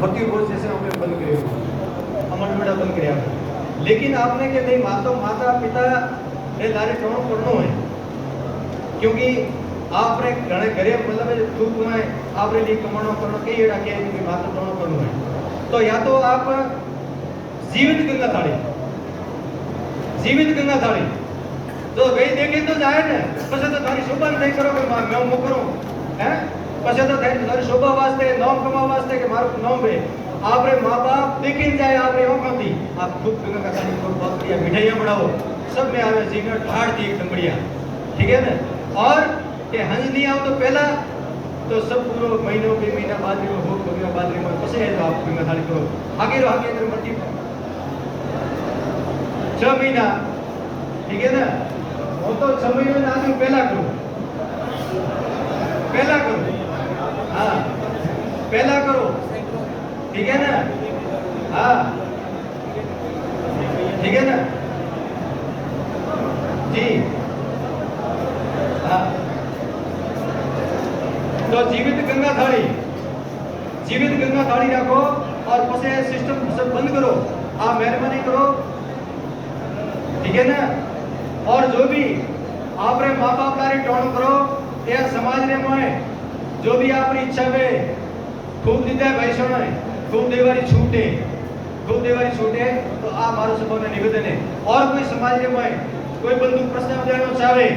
भक्ति बोल जैसे हमने बंद करे अमल बेटा बंद कर लेकिन आपने के नहीं माता पिता ने लारे टोणो करनो है क्योंकि आपने घणे घरे मतलब खूब में आपने लिए कमानो करनो कई एड़ा के कि माता टोणो करनो है तो या तो आप जीवित गंगा थाली तो गई देखे तो जाए ने પછી તો તારી શોભા નહીં કરો કે मैं करूं हैं પછી તો તારી શોભા વાસ્તે નામ કમાવા વાસ્તે કે મારું નામ है आपरे माँ बाप देखी जाए आपरे आंखों थी आप खूब गंगा का पानी को बहुत बढ़िया मिठाइयाँ बनाओ सब में आवे जीवन ठाड़ थी एकदम बढ़िया ठीक है ना और के हंज नहीं आओ तो पहला तो सब पूरा महीनों के महीना बाजरी में हो बगीरा बाजरी में पसे है तो आप गंगा थाली करो आगे अंदर मट्टी 6 महीना ठीक है ना वो तो 6 महीने आदमी पहला करो हाँ पहला करो ठीक है ना हाँ ठीक है ना जी हाँ तो जीवित गंगा थाली रखो और पसे सिस्टम सब बंद करो आप मेहरबानी करो ठीक है ना और जो भी आप रे माँ बाप तारे टोन करो या समाज रे मोए जो भी आपकी इच्छा में खूब दीदा है भाई सुनो खूब देवारी छूटे तो आप मारो सबों ने निवेदन है और कोई समाज रे मोए कोई बंधु प्रश्न देना चाहे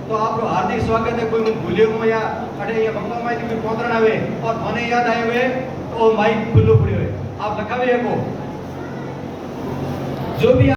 तो आपको हार्दिक स्वागत है कोई मुझे भूले हो या अरे या बंगा माई कोई पौधरण आवे और मने याद आए हुए तो माइक खुल्लो पड़े हुए आप लखावे को जो भी